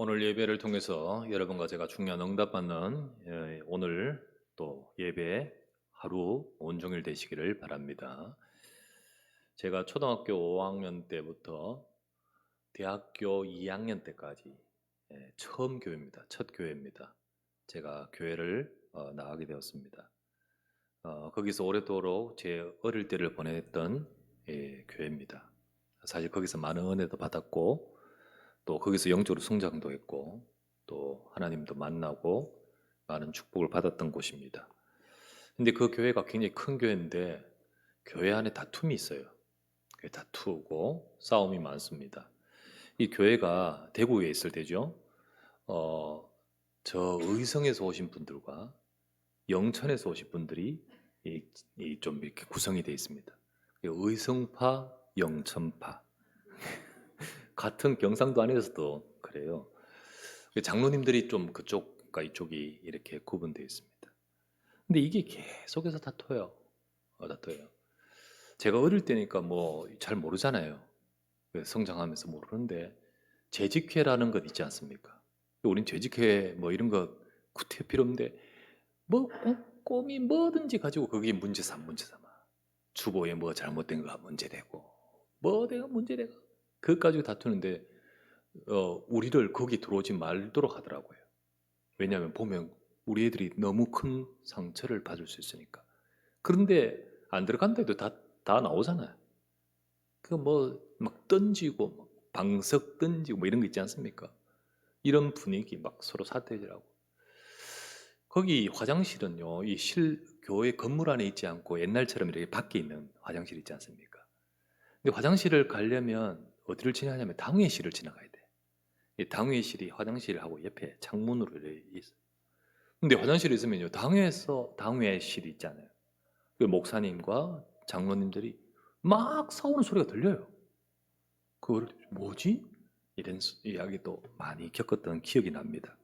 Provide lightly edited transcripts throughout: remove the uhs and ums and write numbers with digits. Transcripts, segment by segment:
오늘 예배를 통해서 여러분과 제가 중요한 응답받는 오늘 또 예배 하루 온종일 되시기를 바랍니다. 제가 초등학교 5학년 때부터 대학교 2학년 때까지 처음 교회입니다. 첫 교회입니다. 제가 교회를 나가게 되었습니다. 거기서 오랫도록 제 어릴 때를 보냈던 교회입니다. 사실 거기서 많은 은혜도 받았고 또 거기서 영적으로 성장도 했고 또 하나님도 만나고 많은 축복을 받았던 곳입니다. 근데 그 교회가 굉장히 큰 교회인데 교회 안에 다툼이 있어요. 다투고 싸움이 많습니다. 이 교회가 대구에 있을 때죠. 어, 저 의성에서 오신 분들과 영천에서 오신 분들이 좀 이렇게 구성이 되어 있습니다. 의성파, 영천파. 같은 경상도 안에서도 그래요. 장로님들이 좀 그쪽과 이쪽이 이렇게 구분되어 있습니다. 근데 이게 계속해서 다퉈요. 다퉈요. 제가 어릴 때니까 뭐 잘 모르잖아요. 성장하면서 모르는데 재직회라는 것 있지 않습니까? 우린 재직회 뭐 이런 거 구태 필요 없는데 뭐 꼼꼼히 뭐든지 가지고 그게 문제 삼아. 주보에 뭐 잘못된 거가 문제되고 뭐가 문제되고 그것 가지고 다투는데 우리를 거기 들어오지 말도록 하더라고요. 왜냐하면 보면 우리 애들이 너무 큰 상처를 받을 수 있으니까. 그런데 안 들어간다 해도 다 나오잖아요. 그 뭐 막 던지고 막 방석 던지고 뭐 이런 거 있지 않습니까? 이런 분위기 막 서로 사태질하고. 거기 화장실은요, 교회 건물 안에 있지 않고 옛날처럼 이렇게 밖에 있는 화장실 있지 않습니까? 근데 화장실을 가려면 어디를 지나냐면 당회실을 지나가야 돼. 이 당회실이 화장실하고 옆에 창문으로 이렇게 있어. 근데 화장실에 있으면요, 당회실이 있잖아요. 그 목사님과 장로님들이 막 싸우는 소리가 들려요. 그걸 뭐지? 이런 이야기도 많이 겪었던 기억이 납니다.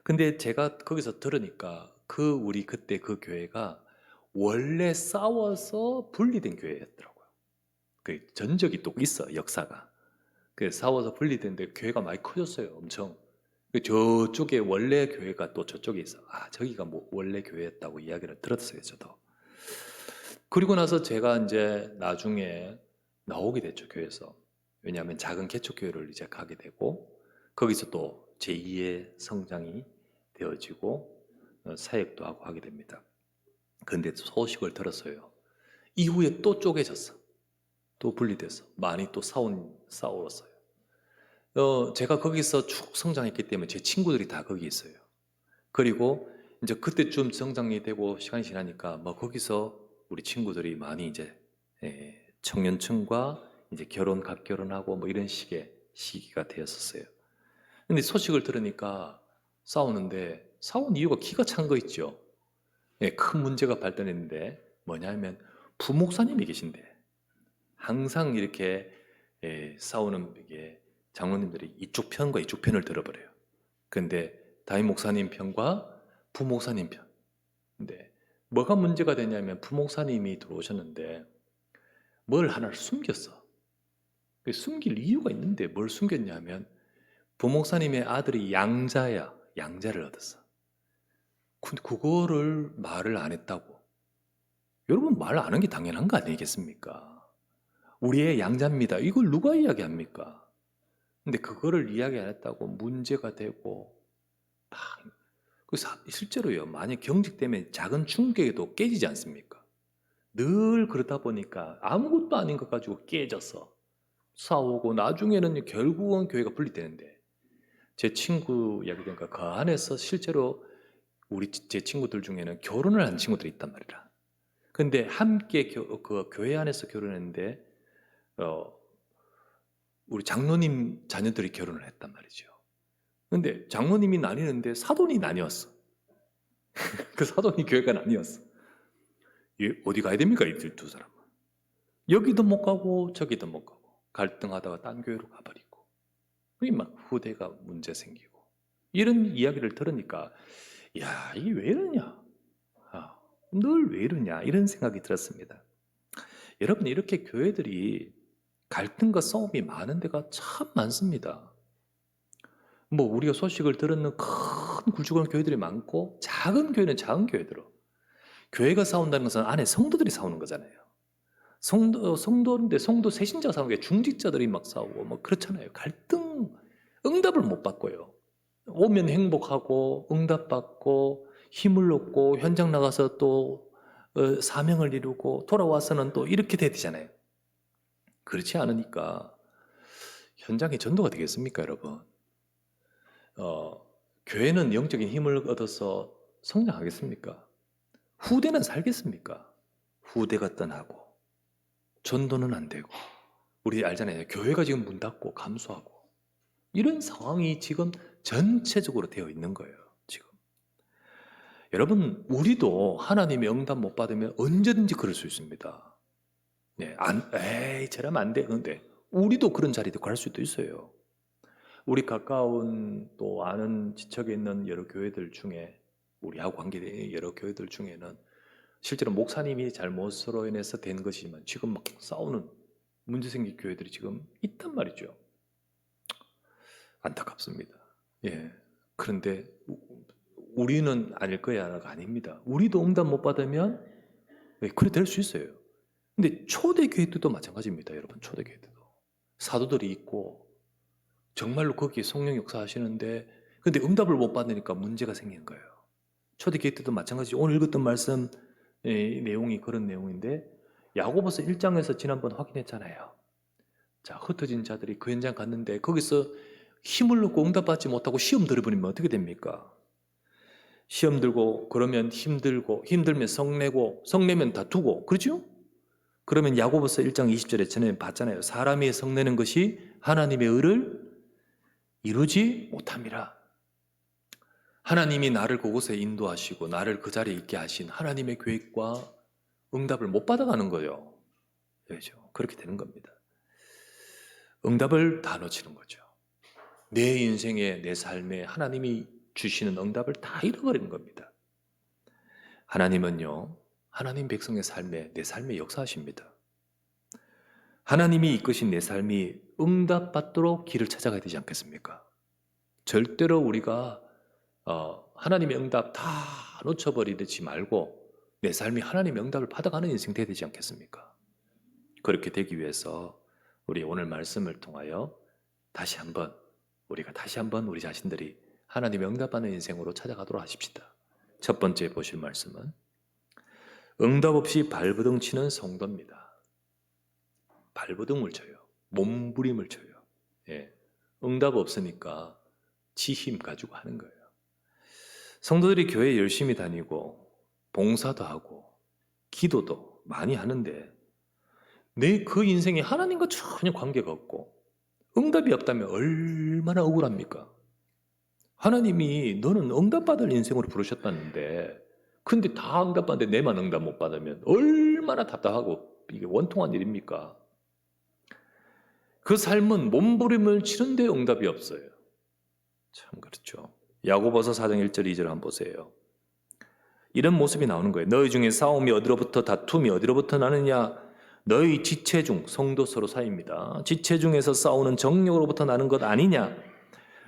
근데 제가 거기서 들으니까 우리 그때 그 교회가 원래 싸워서 분리된 교회였더라고요. 그 전적이 또 있어, 역사가. 그 싸워서 분리됐는데 교회가 많이 커졌어요, 엄청. 저쪽에 원래 교회가 또 저쪽에 있어. 아, 저기가 뭐 원래 교회였다고 이야기를 들었어요, 저도. 그리고 나서 제가 이제 나중에 나오게 됐죠, 교회에서. 왜냐하면 작은 개척교회를 이제 가게 되고, 거기서 또 제2의 성장이 되어지고, 사역도 하고 하게 됩니다. 그런데 소식을 들었어요. 이후에 또 쪼개졌어. 또 분리돼서. 많이 또 싸웠어요. 제가 거기서 쭉 성장했기 때문에 제 친구들이 다 거기 있어요. 그리고 이제 그때쯤 성장이 되고 시간이 지나니까 뭐 거기서 우리 친구들이 많이 이제 청년층과 이제 갑결혼하고 뭐 이런 식의 시기가 되었었어요. 근데 소식을 들으니까 싸운 이유가 기가 찬 거 있죠. 큰 문제가 발생했는데 뭐냐면 부목사님이 계신데 항상 이렇게 싸우는 게 장로님들이 이쪽 편과 이쪽 편을 들어버려요. 근데 담임 목사님 편과 부목사님 편. 근데 뭐가 문제가 되냐면 부목사님이 들어오셨는데 뭘 하나를 숨겼어. 숨길 이유가 있는데 뭘 숨겼냐면 부목사님의 아들이 양자야. 양자를 얻었어. 근데 그거를 말을 안 했다고. 여러분 말 안 한 게 당연한 거 아니겠습니까? 우리의 양자입니다. 이걸 누가 이야기합니까? 근데 그거를 이야기 안 했다고 문제가 되고 막 실제로요. 만약 경직 때문에 작은 충격에도 깨지지 않습니까? 늘 그러다 보니까 아무것도 아닌 것 가지고 깨져서 싸우고 나중에는 결국은 교회가 분리되는데 제 친구 이야기 되니까 그 안에서 실제로 제 친구들 중에는 결혼을 한 친구들이 있단 말이라. 근데 함께 그 교회 안에서 결혼했는데 어, 우리 장로님 자녀들이 결혼을 했단 말이죠. 근데 장로님이 나뉘는데 사돈이 나뉘었어. 그 사돈이 교회가 나뉘었어. 어디 가야 됩니까? 이들 두 사람은. 여기도 못 가고 저기도 못 가고 갈등하다가 딴 교회로 가버리고 그게 막 후대가 문제 생기고 이런 이야기를 들으니까 야 이게 왜 이러냐 늘 왜 이러냐 이런 생각이 들었습니다. 여러분 이렇게 교회들이 갈등과 싸움이 많은 데가 참 많습니다. 뭐 우리가 소식을 들었는 큰 굵직한 교회들이 많고 작은 교회는 작은 교회대로. 교회가 싸운다는 것은 안에 성도들이 싸우는 거잖아요. 성도인데 성도 세신자가 싸우는 게 중직자들이 막 싸우고 뭐 그렇잖아요. 갈등, 응답을 못 받고요. 오면 행복하고 응답받고 힘을 얻고 현장 나가서 또 사명을 이루고 돌아와서는 또 이렇게 돼야 되잖아요. 그렇지 않으니까 현장에 전도가 되겠습니까, 여러분? 교회는 영적인 힘을 얻어서 성장하겠습니까? 후대는 살겠습니까? 후대가 떠나고 전도는 안 되고 우리 알잖아요. 교회가 지금 문 닫고 감소하고 이런 상황이 지금 전체적으로 되어 있는 거예요. 지금 여러분 우리도 하나님의 응답 못 받으면 언제든지 그럴 수 있습니다. 네, 에이 저러면 안 돼. 그런데 우리도 그런 자리에 갈 수도 있어요. 우리 가까운 또 아는 지척에 있는 여러 교회들 중에 우리하고 관계된 여러 교회들 중에는 실제로 목사님이 잘못으로 인해서 된 것이지만 지금 막 싸우는 문제 생긴 교회들이 지금 있단 말이죠. 안타깝습니다. 예. 그런데 우리는 아닐 거야가 아닙니다. 우리도 응답 못 받으면 그래 될 수 있어요. 근데 초대 교회들도 마찬가지입니다, 여러분. 초대 교회들도 사도들이 있고 정말로 거기에 성령 역사하시는데 근데 응답을 못 받으니까 문제가 생긴 거예요. 초대 교회 때도 마찬가지. 오늘 읽었던 말씀 내용이 그런 내용인데 야고보서 1장에서 지난번 확인했잖아요. 자, 흩어진 자들이 그 현장 갔는데 거기서 힘을 얻고 응답받지 못하고 시험 들어버리면 어떻게 됩니까? 시험 들고 그러면 힘들고 힘들면 성내고 성내면 다투고 그렇죠? 그러면 야고보서 1장 20절에 전에 봤잖아요. 사람이 성내는 것이 하나님의 의를 이루지 못함이라. 하나님이 나를 그곳에 인도하시고 나를 그 자리에 있게 하신 하나님의 계획과 응답을 못 받아가는 거예요. 그렇죠? 그렇게 되는 겁니다. 응답을 다 놓치는 거죠. 내 인생에 내 삶에 하나님이 주시는 응답을 다 잃어버리는 겁니다. 하나님은요, 하나님 백성의 삶에 내 삶에 역사하십니다. 하나님이 이끄신 내 삶이 응답받도록 길을 찾아가야 되지 않겠습니까? 절대로 우리가 하나님의 응답 다 놓쳐버리지 말고 내 삶이 하나님의 응답을 받아가는 인생 되어야 되지 않겠습니까? 그렇게 되기 위해서 우리 오늘 말씀을 통하여 우리가 다시 한번 우리 자신들이 하나님의 응답받는 인생으로 찾아가도록 하십시다. 첫 번째 보실 말씀은 응답 없이 발버둥 치는 성도입니다. 발버둥을 쳐요. 몸부림을 쳐요. 예. 응답 없으니까 지 힘 가지고 하는 거예요. 성도들이 교회 열심히 다니고 봉사도 하고 기도도 많이 하는데 내 그 인생에 하나님과 전혀 관계가 없고 응답이 없다면 얼마나 억울합니까? 하나님이 너는 응답받을 인생으로 부르셨다는데 근데 다 응답받는데 내만 응답 못 받으면 얼마나 답답하고 이게 원통한 일입니까? 그 삶은 몸부림을 치는데 응답이 없어요. 참 그렇죠. 야고보서 4장 1절 2절 한번 보세요. 이런 모습이 나오는 거예요. 너희 중에 싸움이 어디로부터 다툼이 어디로부터 나느냐? 너희 지체 중 성도 서로 사이입니다. 지체 중에서 싸우는 정욕으로부터 나는 것 아니냐?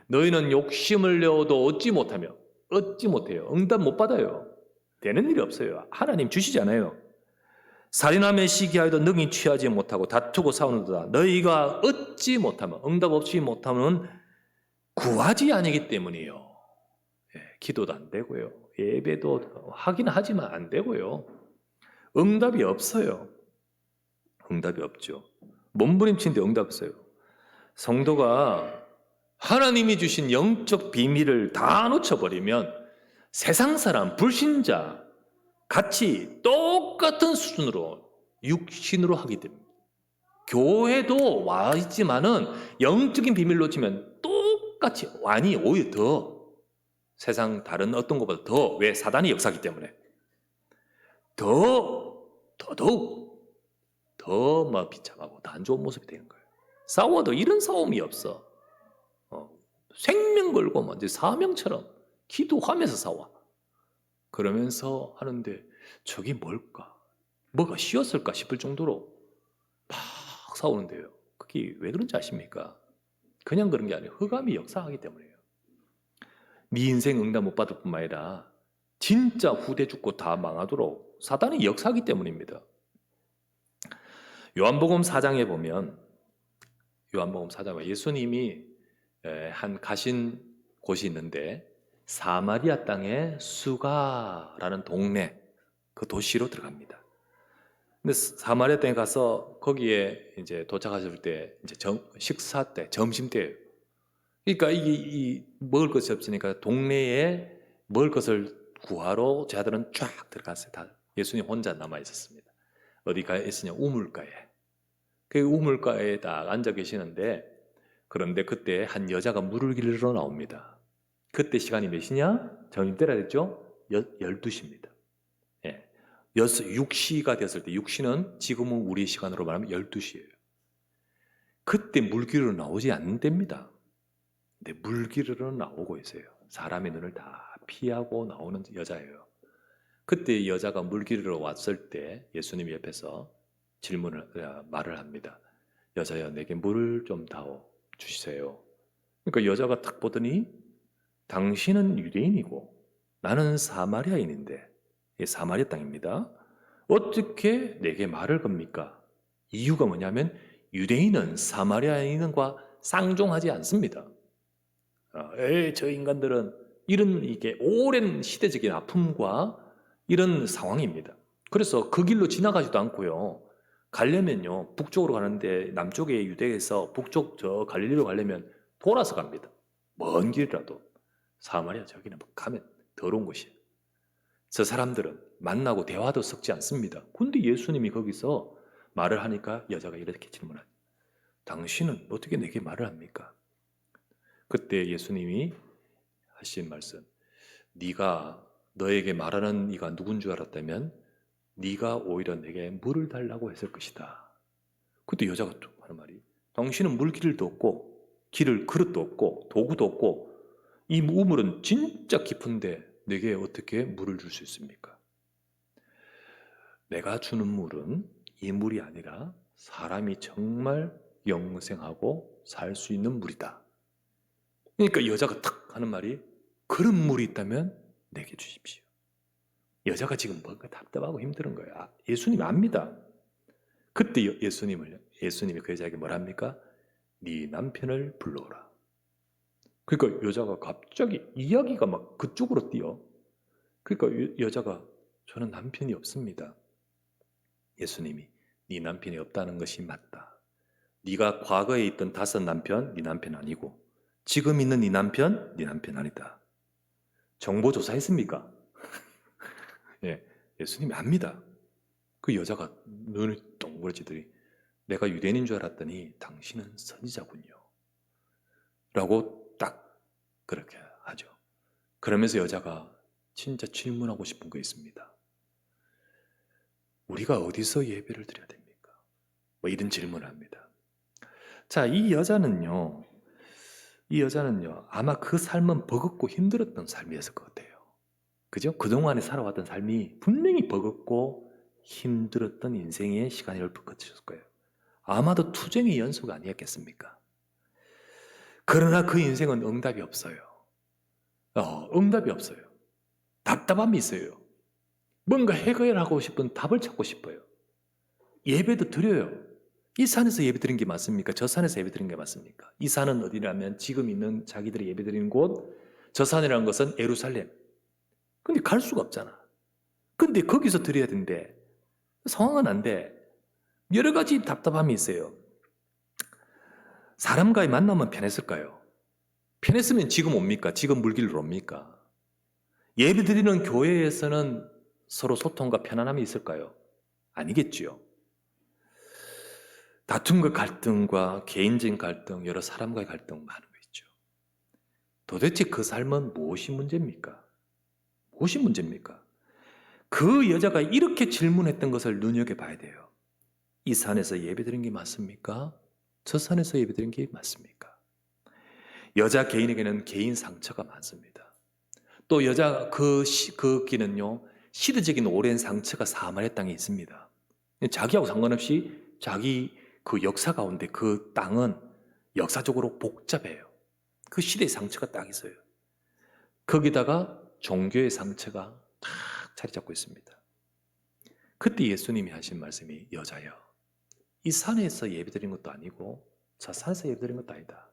너희는 욕심을 내어도 얻지 못해요. 응답 못 받아요. 되는 일이 없어요. 하나님 주시잖아요. 살인하며 시기하여도 능히 취하지 못하고 다투고 싸우는도다. 너희가 얻지 못하면 응답 없이 못하면 구하지 아니기 때문이에요. 기도도 안 되고요. 예배도 하긴 하지만 안 되고요. 응답이 없어요. 응답이 없죠. 몸부림치는데 응답 없어요. 성도가 하나님이 주신 영적 비밀을 다 놓쳐버리면 세상 사람, 불신자 같이 똑같은 수준으로 육신으로 하게 됩니다. 교회도 와 있지만은 영적인 비밀을 놓치면 똑같이 아니 오히려 더 세상 다른 어떤 것보다 더 왜 사단이 역사하기 때문에 더더욱 더 막 비참하고 더 안 좋은 모습이 되는 거예요. 싸워도 이런 싸움이 없어. 생명 걸고 뭐 이제 사명처럼 기도하면서 싸워. 그러면서 하는데 저게 뭘까? 뭐가 쉬었을까 싶을 정도로 막 싸우는데요. 그게 왜 그런지 아십니까? 그냥 그런 게 아니에요. 흑암이 역사하기 때문이에요. 네 인생 응답 못 받을 뿐만 아니라 진짜 후대 죽고 다 망하도록 사단의 역사이기 때문입니다. 요한복음 4장에 보면 요한복음 4장에 예수님이 한 가신 곳이 있는데 사마리아 땅의 수가라는 동네 그 도시로 들어갑니다. 근데 사마리아 땅에 가서 거기에 이제 도착하실 때 이제 식사 때 점심 때예요. 그러니까 이 먹을 것이 없으니까 동네에 먹을 것을 구하러 제자들은 쫙 들어갔어요. 다 예수님 혼자 남아 있었습니다. 어디가에 있으냐? 우물가에. 그 우물가에 딱 앉아 계시는데 그런데 그때 한 여자가 물을 길러 나옵니다. 그때 시간이 몇 시냐? 점심 때라 됐죠? 12시입니다. 예. 6시가 됐을 때 6시는 지금은 우리 시간으로 말하면 12시예요. 그때 물 길러 나오지 않는답니다. 근데 물 길러 나오고 있어요. 사람의 눈을 다 피하고 나오는 여자예요. 그때 여자가 물 길러 왔을 때 예수님 옆에서 말을 합니다. 여자야, 내게 물을 좀 다오 주세요. 그러니까 여자가 딱 보더니 당신은 유대인이고 나는 사마리아인인데, 사마리아 땅입니다. 어떻게 내게 말을 겁니까? 이유가 뭐냐면 유대인은 사마리아인과 쌍종하지 않습니다. 저 인간들은 이런 이게 오랜 시대적인 아픔과 이런 상황입니다. 그래서 그 길로 지나가지도 않고요. 가려면요, 북쪽으로 가는데 남쪽의 유대에서 북쪽 저 갈릴리로 가려면 돌아서 갑니다. 먼 길이라도. 사마리아 저기는 가면 더러운 곳이에요. 저 사람들은 만나고 대화도 섞지 않습니다. 근데 예수님이 거기서 말을 하니까 여자가 이렇게 질문하죠. 당신은 어떻게 내게 말을 합니까? 그때 예수님이 하신 말씀, 네가 너에게 말하는 이가 누군 줄 알았다면 네가 오히려 내게 물을 달라고 했을 것이다. 그때 여자가 또 하는 말이, 당신은 물길도 없고 길을 그릇도 없고 도구도 없고 이 우물은 진짜 깊은데 내게 어떻게 물을 줄 수 있습니까? 내가 주는 물은 이 물이 아니라 사람이 정말 영생하고 살 수 있는 물이다. 그러니까 여자가 탁 하는 말이, 그런 물이 있다면 내게 주십시오. 여자가 지금 뭔가 답답하고 힘든 거야. 예수님 압니다. 그때 예수님이 그 여자에게 뭐랍니까? 네 남편을 불러오라. 그러니까 여자가 갑자기 이야기가 막 그쪽으로 뛰어. 그러니까 여자가 저는 남편이 없습니다. 예수님이 네 남편이 없다는 것이 맞다. 네가 과거에 있던 5 남편, 네 남편 아니고 지금 있는 네 남편 아니다. 정보 조사했습니까? 예, 예수님이 압니다. 그 여자가 눈을 동그랗지더니 내가 유대인인 줄 알았더니 당신은 선지자군요. 라고 딱 그렇게 하죠. 그러면서 여자가 진짜 질문하고 싶은 거 있습니다. 우리가 어디서 예배를 드려야 됩니까? 뭐 이런 질문을 합니다. 자, 이 여자는요 아마 그 삶은 버겁고 힘들었던 삶이었을 것 같아요. 그죠? 그동안에 살아왔던 삶이 분명히 버겁고 힘들었던 인생의 시간을 거쳤을 거예요. 아마도 투쟁의 연속 아니었겠습니까? 그러나 그 인생은 응답이 없어요. 응답이 없어요. 답답함이 있어요. 뭔가 해결하고 싶은 답을 찾고 싶어요. 예배도 드려요. 이 산에서 예배 드린 게 맞습니까? 저 산에서 예배 드린 게 맞습니까? 이 산은 어디냐면 지금 있는 자기들이 예배 드리는 곳, 저 산이라는 것은 예루살렘. 근데 갈 수가 없잖아. 근데 거기서 드려야 된대. 상황은 안 돼. 여러 가지 답답함이 있어요. 사람과의 만남은 편했을까요? 편했으면 지금 옵니까? 지금 물길로 옵니까? 예배 드리는 교회에서는 서로 소통과 편안함이 있을까요? 아니겠지요. 다툼과 갈등과 개인적인 갈등, 여러 사람과의 갈등 많은 거 있죠. 도대체 그 삶은 무엇이 문제입니까? 무엇이 문제입니까? 그 여자가 이렇게 질문했던 것을 눈여겨봐야 돼요. 이 산에서 예배드린 게 맞습니까? 저 산에서 예배드린 게 맞습니까? 여자 개인에게는 개인 상처가 많습니다. 또 여자 그 길은요, 시대적인 오랜 상처가 사마리아 땅에 있습니다. 자기하고 상관없이 자기 그 역사 가운데 그 땅은 역사적으로 복잡해요. 그 시대의 상처가 딱 있어요. 거기다가 종교의 상처가 탁 자리 잡고 있습니다. 그때 예수님이 하신 말씀이 여자여, 이 산에서 예배드린 것도 아니고 저 산에서 예배드린 것도 아니다.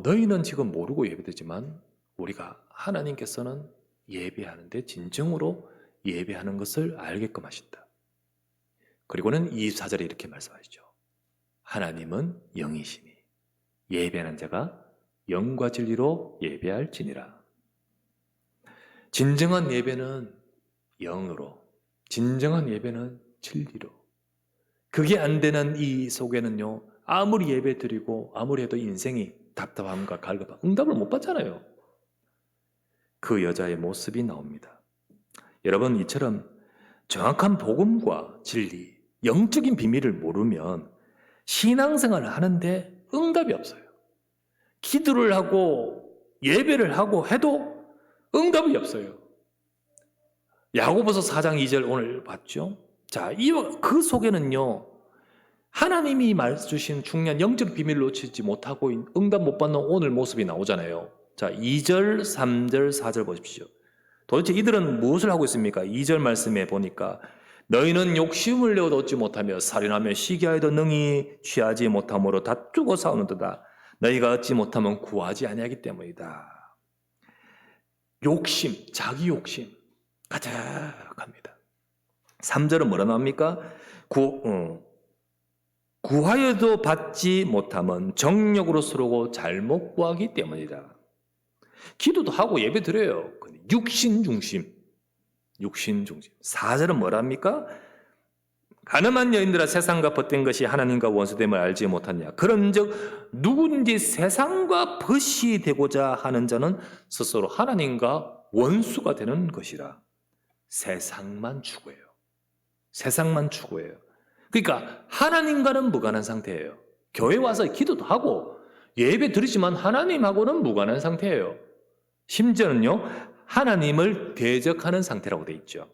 너희는 지금 모르고 예배드리지만 우리가 하나님께서는 예배하는데 진정으로 예배하는 것을 알게끔 하신다. 그리고는 24절에 이렇게 말씀하시죠. 하나님은 영이시니 예배하는 자가 영과 진리로 예배할지니라. 진정한 예배는 영으로, 진정한 예배는 진리로. 그게 안 되는 이 속에는요, 아무리 예배 드리고 아무리 해도 인생이 답답함과 갈급함, 응답을 못 받잖아요. 그 여자의 모습이 나옵니다. 여러분, 이처럼 정확한 복음과 진리, 영적인 비밀을 모르면 신앙생활을 하는데 응답이 없어요. 기도를 하고 예배를 하고 해도 응답이 없어요. 야고보서 4장 2절 오늘 봤죠? 자, 그 속에는요, 하나님이 주신 중요한 영적 비밀을 놓치지 못하고 응답 못 받는 오늘 모습이 나오잖아요. 자, 2절, 3절, 4절 보십시오. 도대체 이들은 무엇을 하고 있습니까? 2절 말씀에 보니까 너희는 욕심을 내어도 얻지 못하며 살인하며 시기하여도 능히 취하지 못함으로 다투고 싸우는도다. 너희가 얻지 못하면 구하지 아니하기 때문이다. 욕심, 자기 욕심 가득합니다. 3절은 뭐라 나옵니까? 구하여도 받지 못하면 정욕으로 서르고 잘못 구하기 때문이다. 기도도 하고 예배 드려요. 육신 중심. 4절은 뭐랍니까? 가늠한 여인들아 세상과 벗된 것이 하나님과 원수됨을 알지 못하냐. 그런즉 누구든지 세상과 벗이 되고자 하는 자는 스스로 하나님과 원수가 되는 것이라. 세상만 추구해요. 그러니까 하나님과는 무관한 상태예요. 교회 와서 기도도 하고 예배 드리지만 하나님하고는 무관한 상태예요. 심지어는요, 하나님을 대적하는 상태라고 돼 있죠.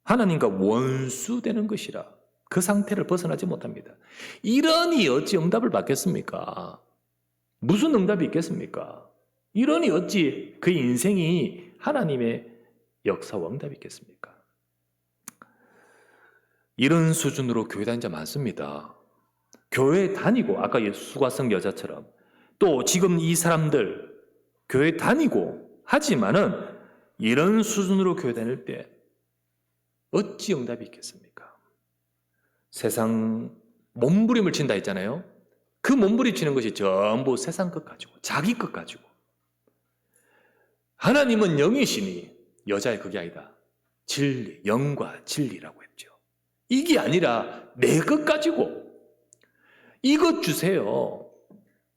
하나님과 원수되는 것이라. 그 상태를 벗어나지 못합니다. 이러니 어찌 응답을 받겠습니까? 무슨 응답이 있겠습니까? 이러니 어찌 그 인생이 하나님의 역사와 응답이 있겠습니까? 이런 수준으로 교회 다니는 자 많습니다. 교회 다니고 아까 수가성 여자처럼 또 지금 이 사람들 교회 다니고 하지만은 이런 수준으로 교회 다닐 때 어찌 응답이 있겠습니까? 세상 몸부림을 친다 했잖아요. 그 몸부림치는 것이 전부 세상 것 가지고 자기 것 가지고. 하나님은 영이시니 여자의 그게 아니다. 진리, 영과 진리라고 했죠. 이게 아니라 내 것 가지고 이것 주세요.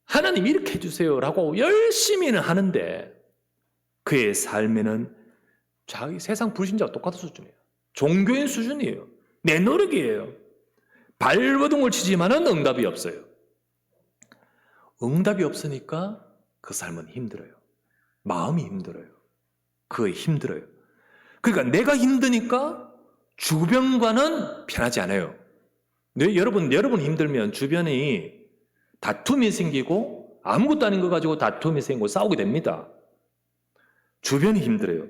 하나님 이렇게 해주세요 라고 열심히는 하는데 그의 삶에는 자기 세상 불신자와 똑같은 수준이에요. 종교인 수준이에요. 내 노력이에요. 발버둥을 치지만은 응답이 없어요. 응답이 없으니까 그 삶은 힘들어요. 마음이 힘들어요. 그게 힘들어요. 그러니까 내가 힘드니까 주변과는 편하지 않아요. 여러분 힘들면 주변이 다툼이 생기고 아무것도 아닌 거 가지고 다툼이 생기고 싸우게 됩니다. 주변이 힘들어요.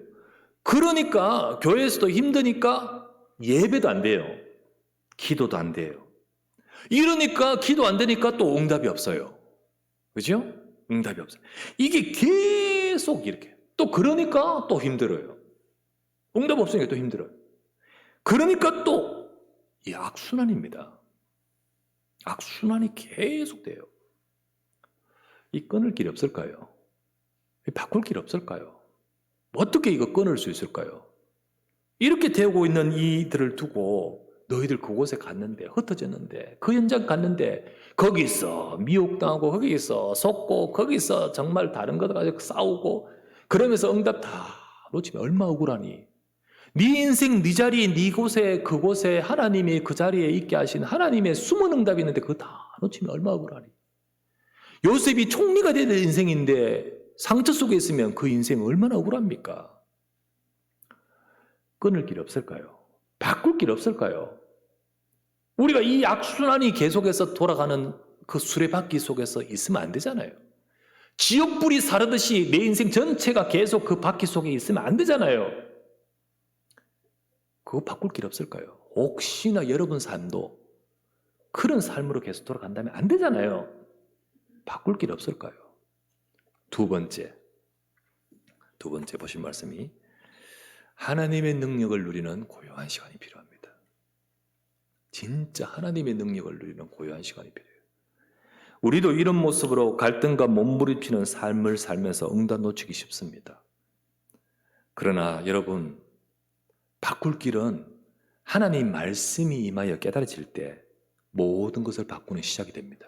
그러니까 교회에서도 힘드니까 예배도 안 돼요. 기도도 안 돼요. 이러니까 기도 안 되니까 또 응답이 없어요. 그죠? 응답이 없어요. 이게 계속 이렇게. 또 그러니까 또 힘들어요. 응답 없으니까 또 힘들어요. 그러니까 또 이 악순환입니다. 악순환이 계속 돼요. 이 끊을 길이 없을까요? 바꿀 길이 없을까요? 어떻게 이거 끊을 수 있을까요? 이렇게 되고 있는 이들을 두고 너희들 그곳에 갔는데 흩어졌는데 그 현장 갔는데 거기서 미혹당하고 거기서 속고 거기서 정말 다른 것 가지고 싸우고 그러면서 응답 다 놓치면 얼마나 억울하니. 네 인생 네 자리 네 곳에 그곳에 하나님이 그 자리에 있게 하신 하나님의 숨은 응답이 있는데 그거 다 놓치면 얼마나 억울하니. 요셉이 총리가 되는 인생인데 상처 속에 있으면 그 인생 얼마나 억울합니까? 끊을 길 없을까요? 바꿀 길 없을까요? 우리가 이 악순환이 계속해서 돌아가는 그 수레바퀴 속에서 있으면 안 되잖아요. 지옥불이 사르듯이 내 인생 전체가 계속 그 바퀴 속에 있으면 안 되잖아요. 그거 바꿀 길 없을까요? 혹시나 여러분 삶도 그런 삶으로 계속 돌아간다면 안 되잖아요. 바꿀 길 없을까요? 두 번째 보신 말씀이 하나님의 능력을 누리는 고요한 시간이 필요합니다. 진짜 하나님의 능력을 누리는 고요한 시간이 필요해요. 우리도 이런 모습으로 갈등과 몸부림치는 삶을 살면서 응답 놓치기 쉽습니다. 그러나 여러분, 바꿀 길은 하나님 말씀이 임하여 깨달아질 때 모든 것을 바꾸는 시작이 됩니다.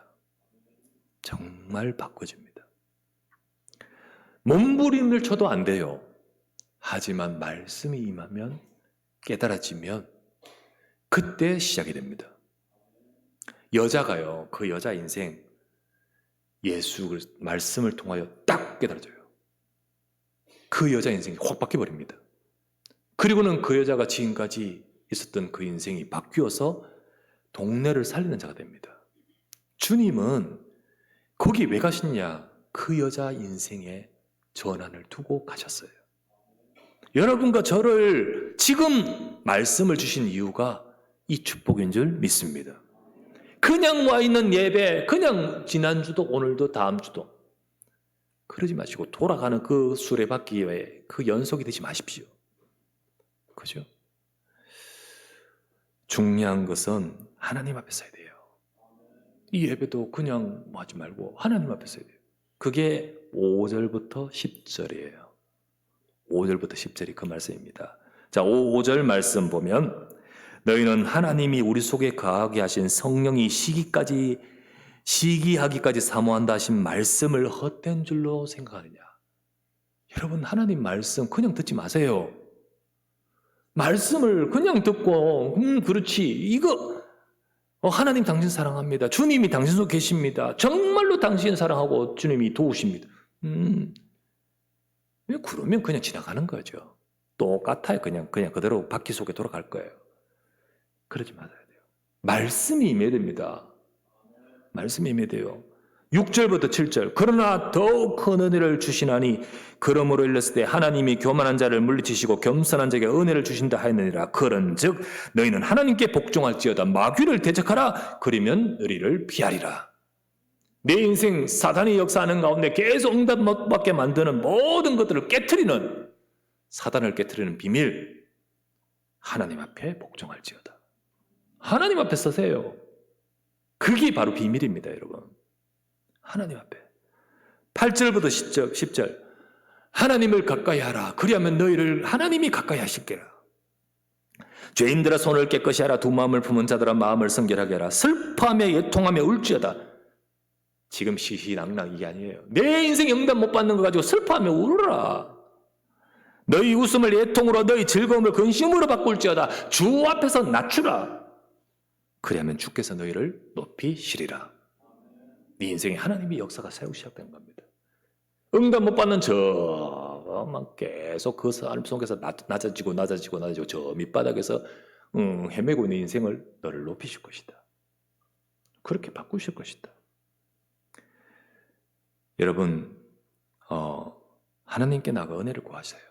정말 바꿔집니다. 몸부림을 쳐도 안 돼요. 하지만 말씀이 임하면 깨달아지면 그때 시작이 됩니다. 여자가요, 그 여자 인생 예수 말씀을 통하여 딱 깨달아져요. 그 여자 인생이 확 바뀌어버립니다. 그리고는 그 여자가 지금까지 있었던 그 인생이 바뀌어서 동네를 살리는 자가 됩니다. 주님은 거기 왜 가셨냐? 그 여자 인생에 전환을 두고 가셨어요. 여러분과 저를 지금 말씀을 주신 이유가 이 축복인 줄 믿습니다. 그냥 와 있는 예배, 그냥 지난주도 오늘도 다음 주도 그러지 마시고 돌아가는 그 수레바퀴의 그 연속이 되지 마십시오. 그죠? 중요한 것은 하나님 앞에 서야 돼요. 이 예배도 그냥 하지 말고 하나님 앞에 서야 돼요. 그게 5절부터 10절이에요. 5절부터 10절이 그 말씀입니다. 자, 5절 말씀 보면 너희는 하나님이 우리 속에 거하게 하신 성령이 시기하기까지 사모한다 하신 말씀을 헛된 줄로 생각하느냐. 여러분, 하나님 말씀 그냥 듣지 마세요. 말씀을 그냥 듣고 그렇지, 이거 하나님 당신 사랑합니다. 주님이 당신 속에 계십니다. 정말로 당신 사랑하고 주님이 도우십니다. 그러면 그냥 지나가는 거죠. 똑같아요. 그냥 그대로 바퀴 속에 돌아갈 거예요. 그러지 말아야 돼요. 말씀이 임해야 됩니다. 말씀이 임해야 돼요. 6절부터 7절 그러나 더욱 큰 은혜를 주시나니 그러므로 일렀을 때 하나님이 교만한 자를 물리치시고 겸손한 자에게 은혜를 주신다 하였느니라. 그런즉 너희는 하나님께 복종할지어다 마귀를 대적하라. 그러면 의리를 피하리라. 내 인생 사단이 역사하는 가운데 계속 응답 못 받게 만드는 모든 것들을 깨트리는, 사단을 깨트리는 비밀, 하나님 앞에 복종할지어다. 하나님 앞에 서세요. 그게 바로 비밀입니다, 여러분. 하나님 앞에. 8절부터 10절 하나님을 가까이 하라. 그리하면 너희를 하나님이 가까이 하실게라. 죄인들아 손을 깨끗이 하라. 두 마음을 품은 자들아 마음을 성결하게 하라. 슬퍼하며 애통하며 울지어다. 지금 시시랑랑 이게 아니에요. 내 인생에 응답 못 받는 거 가지고 슬퍼하며 울어라. 너희 웃음을 애통으로 너희 즐거움을 근심으로 바꿀지어다. 주 앞에서 낮추라. 그리하면 주께서 너희를 높이시리라. 네 인생에 하나님이 역사가 새로 시작된 겁니다. 응답 못 받는 저만 계속 그 삶 속에서 낮아지고 저 밑바닥에서 헤매고 있는 인생을 너를 높이실 것이다. 그렇게 바꾸실 것이다. 여러분, 하나님께 나가 은혜를 구하세요.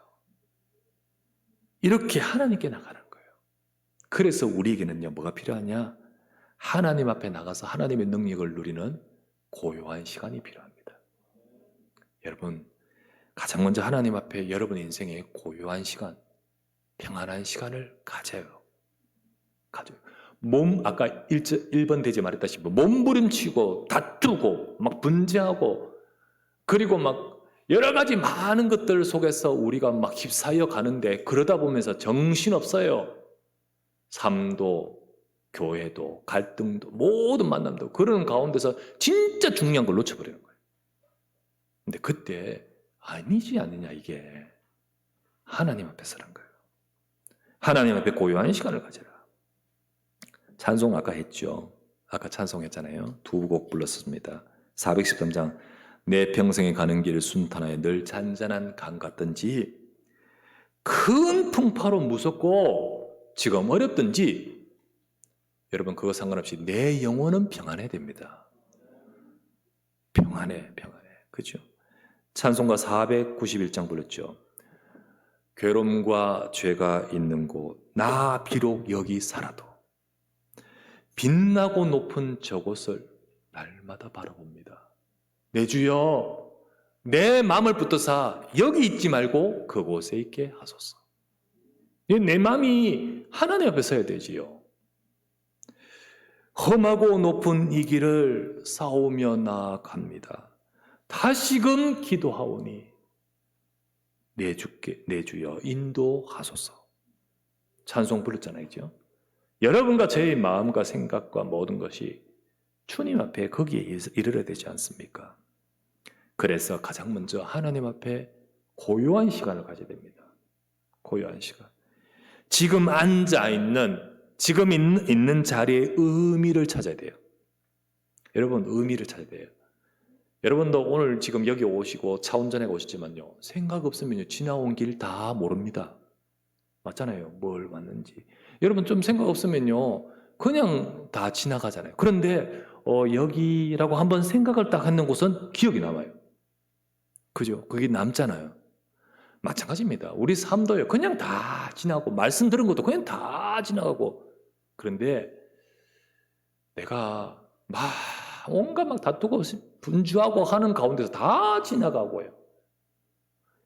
이렇게 하나님께 나가는 거예요. 그래서 우리에게는요, 뭐가 필요하냐? 하나님 앞에 나가서 하나님의 능력을 누리는 고요한 시간이 필요합니다. 여러분, 가장 먼저 하나님 앞에 여러분 인생의 고요한 시간, 평안한 시간을 가져요. 아까 1번 대제 말했다시피 몸부림치고 다투고 막 분쟁하고 그리고 막 여러 가지 많은 것들 속에서 우리가 막 휩싸여 가는데 그러다 보면서 정신없어요. 삶도 교회도 갈등도 모든 만남도 그런 가운데서 진짜 중요한 걸 놓쳐버리는 거예요. 근데 그때 아니지 않느냐, 이게 하나님 앞에 서란 거예요. 하나님 앞에 고요한 시간을 가져라. 찬송 아까 했죠. 아까 찬송했잖아요. 두 곡 불렀습니다. 413장 내 평생에 가는 길 순탄하여 늘 잔잔한 강 같든지 큰 풍파로 무섭고 지금 어렵든지 여러분 그거 상관없이 내 영혼은 평안해야 됩니다. 평안해. 그죠? 찬송가 491장 불렀죠. 괴로움과 죄가 있는 곳, 나 비록 여기 살아도 빛나고 높은 저곳을 날마다 바라봅니다. 내 주여, 내 마음을 붙드사 여기 있지 말고 그곳에 있게 하소서. 내 마음이 하나님 앞에 서야 되지요. 험하고 높은 이 길을 싸우며 나아갑니다. 다시금 기도하오니 내 주여 인도하소서. 찬송 부르잖아요, 그죠? 여러분과 저의 마음과 생각과 모든 것이 주님 앞에 거기에 이르러야 되지 않습니까? 그래서 가장 먼저 하나님 앞에 고요한 시간을 가져야 됩니다. 고요한 시간. 지금 지금 있는 자리의 의미를 찾아야 돼요. 여러분, 의미를 찾아야 돼요. 여러분도 오늘 지금 여기 오시고 차 운전해 오시지만요, 생각 없으면요, 지나온 길 다 모릅니다. 맞잖아요. 뭘 왔는지. 여러분 좀 생각 없으면요, 그냥 다 지나가잖아요. 그런데 여기라고 한번 생각을 딱 하는 곳은 기억이 남아요. 그죠? 그게 남잖아요. 마찬가지입니다. 우리 삶도요, 그냥 다 지나고, 말씀 들은 것도 그냥 다 지나가고, 그런데 내가 온갖 다투고 분주하고 하는 가운데서 다 지나가고요.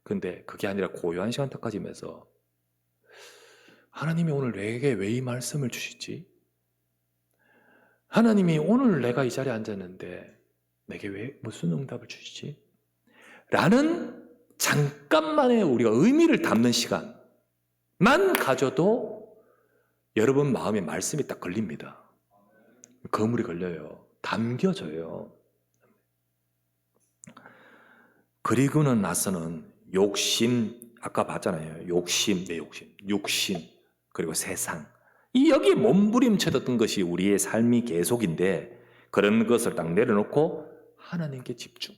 그런데 그게 아니라 고요한 시간 딱 가지면서 하나님이 오늘 내게 왜 이 말씀을 주시지? 하나님이 오늘 내가 이 자리에 앉았는데 내게 왜 무슨 응답을 주시지? 라는 잠깐만의 우리가 의미를 담는 시간만 가져도 여러분 마음에 말씀이 딱 걸립니다. 거물이 걸려요. 담겨져요. 그리고는 나서는 욕심, 아까 봤잖아요. 욕심, 내 육신, 그리고 세상. 여기에 몸부림쳐졌던 것이 우리의 삶이 계속인데, 그런 것을 딱 내려놓고 하나님께 집중.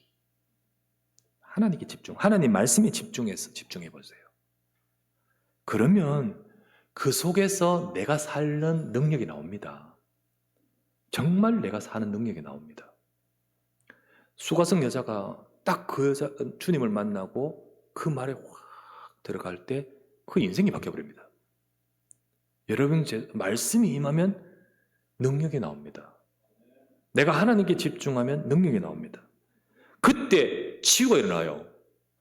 하나님께 집중. 하나님 말씀에 집중해 보세요. 그러면 그 속에서 내가 사는 능력이 나옵니다. 정말 내가 사는 능력이 나옵니다. 수가성 여자가 딱 그 여자, 주님을 만나고 그 말에 확 들어갈 때 그 인생이 바뀌어버립니다. 여러분, 제 말씀이 임하면 능력이 나옵니다. 내가 하나님께 집중하면 능력이 나옵니다. 그때 치유가 일어나요.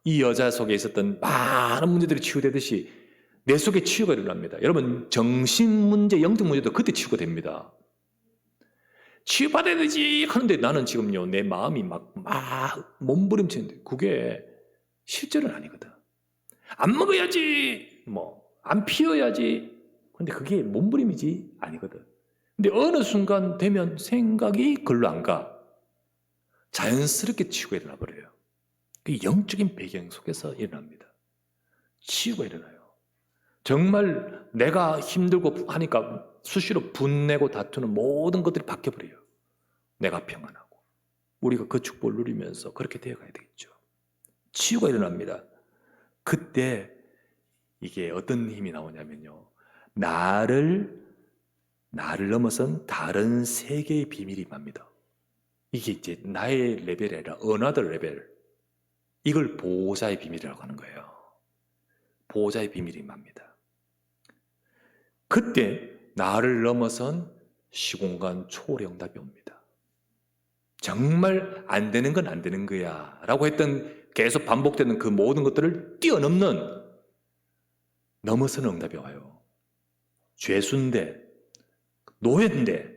이 여자 속에 있었던 많은 문제들이 치유되듯이 내 속에 치유가 일어납니다. 여러분, 정신 문제, 영적 문제도 그때 치유가 됩니다. 치유받아야 되지 하는데 나는 지금요, 내 마음이 막 몸부림치는데 그게 실제는 아니거든. 안 먹어야지, 안 피워야지. 근데 그게 몸부림이지 아니거든. 근데 어느 순간 되면 생각이 글로 안 가. 자연스럽게 치유가 일어나 버려요. 그 영적인 배경 속에서 일어납니다. 치유가 일어나요. 정말 내가 힘들고 하니까 수시로 분내고 다투는 모든 것들이 바뀌어버려요. 내가 평안하고 우리가 그 축복을 누리면서 그렇게 되어가야 되겠죠. 치유가 일어납니다. 그때 이게 어떤 힘이 나오냐면요, 나를 넘어선 다른 세계의 비밀이 임합니다. 이게 이제 나의 레벨이 아니라 another 레벨, 이걸 보호자의 비밀이라고 하는 거예요. 보호자의 비밀이 임합니다. 그때 나를 넘어선 시공간 초월의 응답이 옵니다. 정말 안 되는 건 안 되는 거야 라고 했던, 계속 반복되는 그 모든 것들을 뛰어넘는, 넘어서는 응답이 와요. 죄수인데, 노예인데,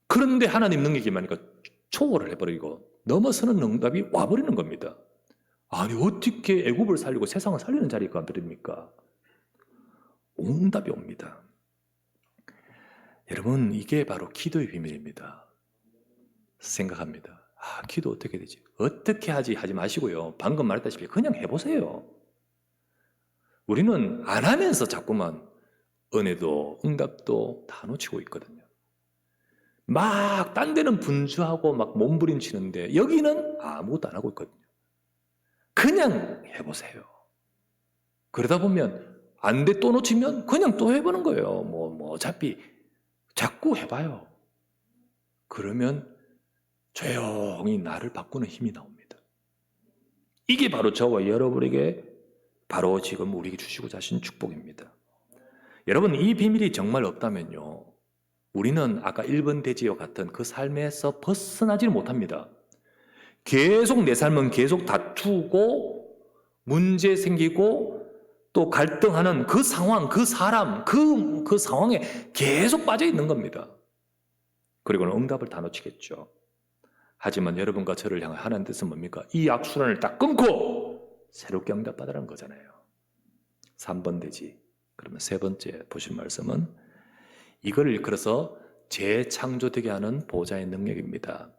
그런데 하나님 능력이 임하니까 초월을 해버리고 넘어서는 응답이 와버리는 겁니다. 아니, 어떻게 애굽을 살리고 세상을 살리는 자리가 안 됩니까? 응답이 옵니다. 여러분, 이게 바로 기도의 비밀입니다. 생각합니다. 기도 어떻게 되지? 어떻게 하지 마시고요. 방금 말했다시피 그냥 해보세요. 우리는 안 하면서 자꾸만 은혜도 응답도 다 놓치고 있거든요. 막 딴 데는 분주하고 막 몸부림치는데 여기는 아무것도 안 하고 있거든요. 그냥 해보세요. 그러다 보면 안 돼, 또 놓치면 그냥 또 해보는 거예요. 어차피 자꾸 해봐요. 그러면 조용히 나를 바꾸는 힘이 나옵니다. 이게 바로 저와 여러분에게 바로 지금 우리에게 주시고자 하신 축복입니다. 여러분, 이 비밀이 정말 없다면요, 우리는 아까 1번 대지와 같은 그 삶에서 벗어나지를 못합니다. 계속 내 삶은 계속 다투고 문제 생기고 또 갈등하는 그 상황, 그 사람, 그 상황에 계속 빠져 있는 겁니다. 그리고는 응답을 다 놓치겠죠. 하지만 여러분과 저를 향한 하나님 뜻은 뭡니까? 이 악순환을 딱 끊고 새롭게 응답받으라는 거잖아요. 3번 되지. 그러면 세 번째 보실 말씀은 이걸 일컬어서 재창조되게 하는 보좌의 능력입니다.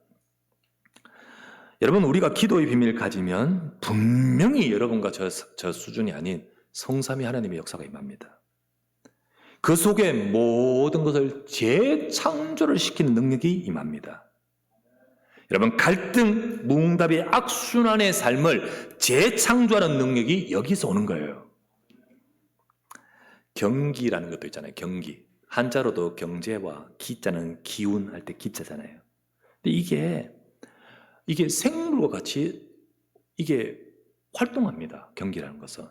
여러분, 우리가 기도의 비밀을 가지면 분명히 여러분과 저 수준이 아닌 성삼위 하나님의 역사가 임합니다. 그 속에 모든 것을 재창조를 시키는 능력이 임합니다. 여러분, 갈등, 무응답의 악순환의 삶을 재창조하는 능력이 여기서 오는 거예요. 경기라는 것도 있잖아요. 경기. 한자로도 경제와 기자는 기운 할 때 기자잖아요. 근데 이게 생물과 같이 이게 활동합니다. 경기라는 것은.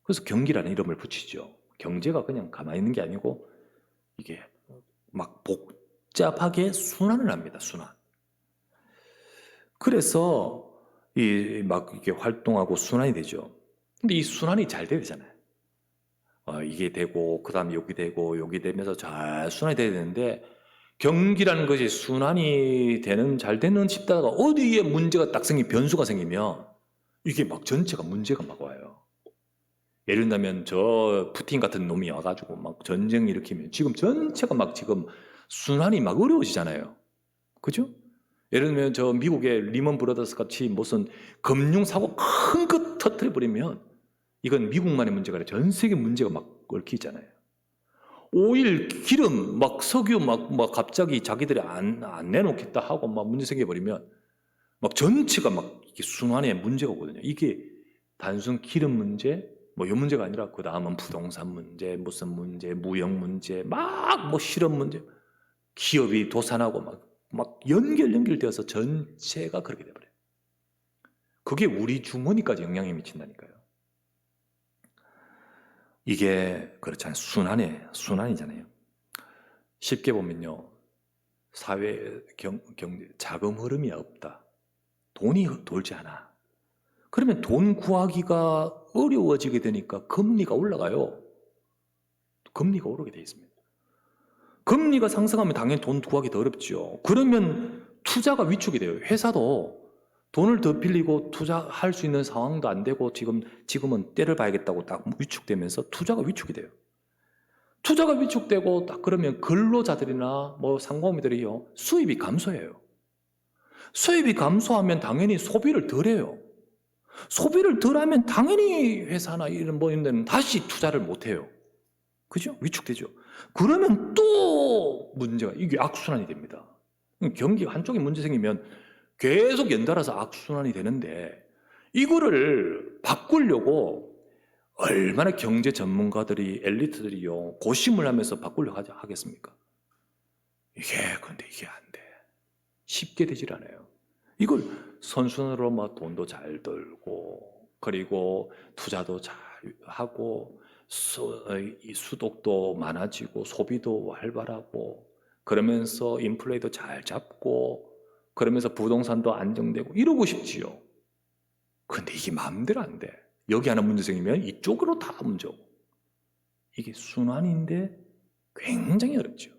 그래서 경기라는 이름을 붙이죠. 경제가 그냥 가만히 있는 게 아니고 이게 막 복잡하게 순환을 합니다. 순환. 그래서 이게 활동하고 순환이 되죠. 근데 이 순환이 잘 돼야 되잖아요. 이게 되고 그다음에 여기 되고 여기 되면서 잘 순환이 돼야 되는데 경기라는 것이 순환이 되는 잘 되는 싶다가 어디에 문제가 딱 변수가 생기면 이게 막 전체가 문제가 막 와요. 예를 들면 저 푸틴 같은 놈이 와가지고 막 전쟁 일으키면 지금 전체가 막 지금 순환이 막 어려워지잖아요. 그죠? 예를 들면 저 미국의 리먼 브라더스 같이 무슨 금융사고 큰 거 터뜨려버리면 이건 미국만의 문제가 아니라 전 세계 문제가 막 얽히잖아요. 오일, 기름, 막 석유 막 갑자기 자기들이 안 내놓겠다 하고 막 문제 생겨버리면 막 전체가 막 순환에 문제가 오거든요. 이게 단순 기름 문제, 뭐 이 문제가 아니라 그 다음은 부동산 문제, 무슨 문제, 무역 문제, 막 뭐 실업 문제, 기업이 도산하고 막 연결되어서 전체가 그렇게 돼버려요. 그게 우리 주머니까지 영향이 미친다니까요. 이게 그렇잖아요. 순환이잖아요. 쉽게 보면요, 사회 경제 자금 흐름이 없다. 돈이 돌지 않아. 그러면 돈 구하기가 어려워지게 되니까 금리가 올라가요. 금리가 오르게 돼 있습니다. 금리가 상승하면 당연히 돈 구하기 더 어렵죠. 그러면 투자가 위축이 돼요. 회사도 돈을 더 빌리고 투자할 수 있는 상황도 안 되고 지금은 때를 봐야겠다고 딱 위축되면서 투자가 위축이 돼요. 투자가 위축되고 딱 그러면 근로자들이나 뭐 상공업들이요, 수입이 감소해요. 수입이 감소하면 당연히 소비를 덜 해요. 소비를 덜 하면 당연히 회사나 이런 데는 다시 투자를 못 해요. 그죠? 위축되죠. 그러면 또 문제가, 이게 악순환이 됩니다. 경기가 한쪽에 문제 생기면 계속 연달아서 악순환이 되는데 이거를 바꾸려고 얼마나 경제 전문가들이, 엘리트들이요, 고심을 하면서 바꾸려고 하겠습니까? 근데 이게 안 돼. 쉽게 되질 않아요. 이걸 선순환으로 막 돈도 잘 들고, 그리고 투자도 잘 하고, 수독도 많아지고, 소비도 활발하고, 그러면서 인플레이도 잘 잡고, 그러면서 부동산도 안정되고, 이러고 싶지요. 근데 이게 마음대로 안 돼. 여기 하나 문제 생기면 이쪽으로 다 문제 오고. 이게 순환인데 굉장히 어렵죠.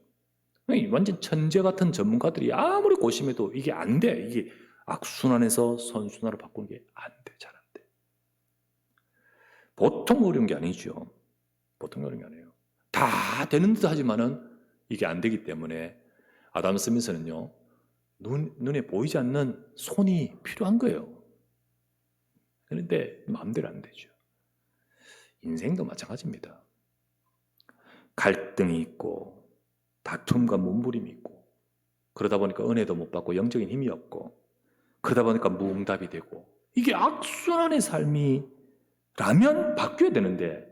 완전 천재 같은 전문가들이 아무리 고심해도 이게 안 돼. 이게 악순환에서 선순환으로 바꾸는 게 안 돼. 잘 안 돼. 보통 어려운 게 아니죠. 보통 어려운 게 아니에요. 다 되는 듯 하지만은 이게 안 되기 때문에 아담 스미스는요, 눈에 보이지 않는 손이 필요한 거예요. 그런데 마음대로 안 되죠. 인생도 마찬가지입니다. 갈등이 있고 다툼과 몸부림이 있고 그러다 보니까 은혜도 못 받고 영적인 힘이 없고 그러다 보니까 무응답이 되고 이게 악순환의 삶이라면 바뀌어야 되는데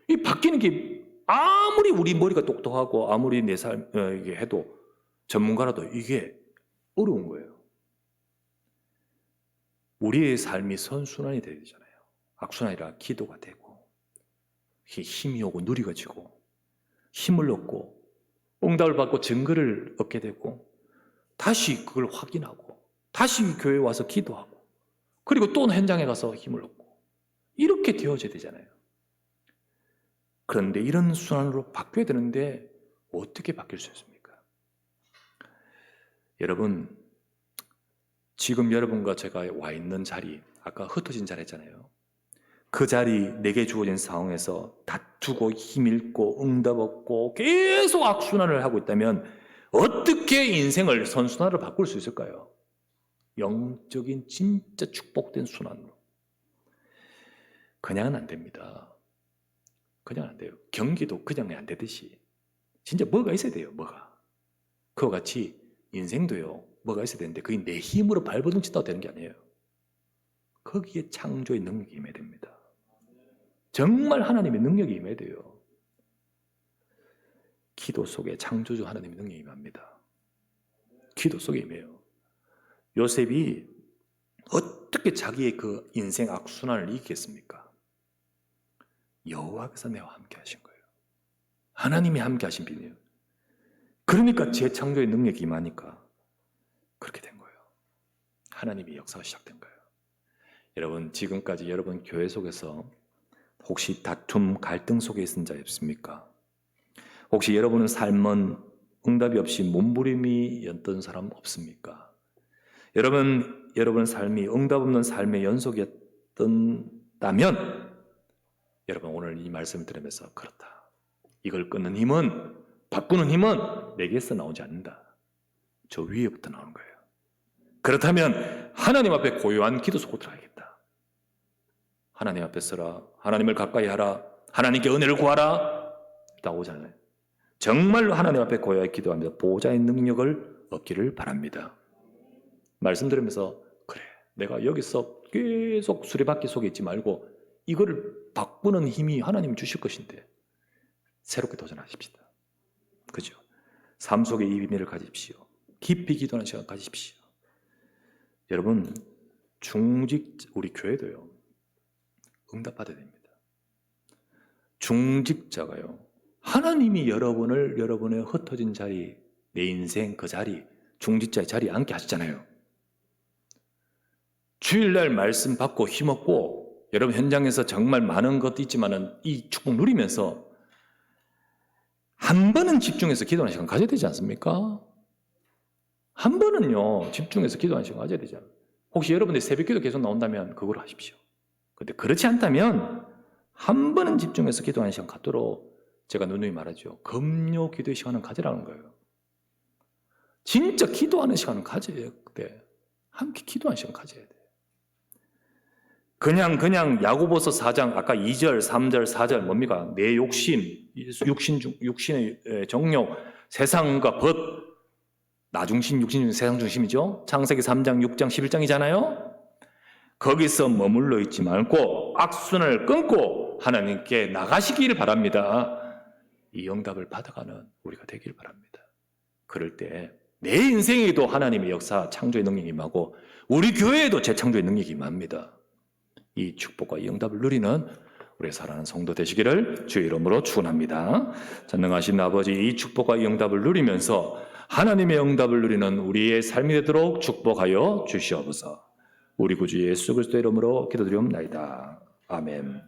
이 바뀌는 게 아무리 우리 머리가 똑똑하고 아무리 내 삶 이게 해도 전문가라도 이게 어려운 거예요. 우리의 삶이 선순환이 되어야 되잖아요. 악순환이라 기도가 되고 힘이 오고 누리가 지고 힘을 얻고 응답을 받고 증거를 얻게 되고 다시 그걸 확인하고 다시 교회에 와서 기도하고 그리고 또 현장에 가서 힘을 얻고 이렇게 되어져야 되잖아요. 그런데 이런 순환으로 바뀌어야 되는데 어떻게 바뀔 수 있습니까? 여러분, 지금 여러분과 제가 와 있는 자리, 아까 흩어진 자리 했잖아요. 그 자리, 내게 주어진 상황에서 다투고 힘읽고 응답 얻고 계속 악순환을 하고 있다면 어떻게 인생을 선순환으로 바꿀 수 있을까요? 영적인 진짜 축복된 순환으로. 그냥은 안 됩니다. 그냥 안 돼요. 경기도 그냥 안 되듯이 진짜 뭐가 있어야 돼요. 뭐가. 그와 같이 인생도요. 뭐가 있어야 되는데 그게 내 힘으로 발버둥 치다가 되는 게 아니에요. 거기에 창조의 능력이 임해야 됩니다. 정말 하나님의 능력이 임해야 돼요. 기도 속에 창조주 하나님의 능력이 임합니다. 기도 속에 임해요. 요셉이 어떻게 자기의 그 인생 악순환을 이기겠습니까? 여호와께서 내와 함께 하신 거예요. 하나님이 함께 하신 비밀이에요. 그러니까 재창조의 능력이 임하니까 그렇게 된 거예요. 하나님의 역사가 시작된 거예요. 여러분, 지금까지 여러분 교회 속에서 혹시 다툼, 갈등 속에 있은 자 없습니까? 혹시 여러분의 삶은 응답이 없이 몸부림이었던 사람 없습니까? 여러분 삶이 응답 없는 삶의 연속이었다면 여러분 오늘 이 말씀을 들으면서 그렇다. 이걸 끊는 힘은, 바꾸는 힘은 내게서 나오지 않는다. 저 위에부터 나오는 거예요. 그렇다면 하나님 앞에 고요한 기도 속으로 들어가야겠다. 하나님 앞에 서라. 하나님을 가까이 하라. 하나님께 은혜를 구하라. 나오잖아요. 정말로 하나님 앞에 고요하게 기도하면서 보호자의 능력을 얻기를 바랍니다. 말씀 들으면서 그래, 내가 여기서 계속 수레바퀴 속에 있지 말고 이거를 바꾸는 힘이 하나님 주실 것인데 새롭게 도전하십시다. 그죠? 삶 속에 이 비밀을 가지십시오. 깊이 기도하는 시간 가지십시오. 여러분, 우리 교회도요, 응답받아야 됩니다. 중직자가요, 하나님이 여러분의 흩어진 자리, 내 인생 그 자리, 중직자의 자리에 앉게 하시잖아요. 주일날 말씀 받고 힘없고 여러분 현장에서 정말 많은 것도 있지만은 이 축복 누리면서 한 번은 집중해서 기도하는 시간 가져야 되지 않습니까? 한 번은요, 집중해서 기도하는 시간 가져야 되잖아요. 혹시 여러분들이 새벽 기도 계속 나온다면 그걸 하십시오. 근데 그렇지 않다면 한 번은 집중해서 기도하는 시간 갖도록 제가 누누이 말하죠. 금요 기도의 시간은 가지라는 거예요. 진짜 기도하는 시간은 가져야 돼. 함께 기도하는 시간 가져야 돼. 그냥 야고보서 4장 아까 2절, 3절, 4절 뭡니까? 내 육신의 정욕, 세상과 벗, 나 중심, 육신 중심, 세상 중심이죠. 창세기 3장, 6장, 11장이잖아요. 거기서 머물러 있지 말고 악순환을 끊고 하나님께 나가시기를 바랍니다. 이 응답을 받아가는 우리가 되기를 바랍니다. 그럴 때 내 인생에도 하나님의 역사, 창조의 능력이 임하고 우리 교회에도 재창조의 능력이 임합니다. 이 축복과 이 응답을 누리는 우리 사랑하는 성도 되시기를 주의 이름으로 축원합니다. 전능하신 아버지, 이 축복과 이 응답을 누리면서 하나님의 응답을 누리는 우리의 삶이 되도록 축복하여 주시옵소서. 우리 구주 예수 그리스도의 이름으로 기도드리옵나이다. 아멘.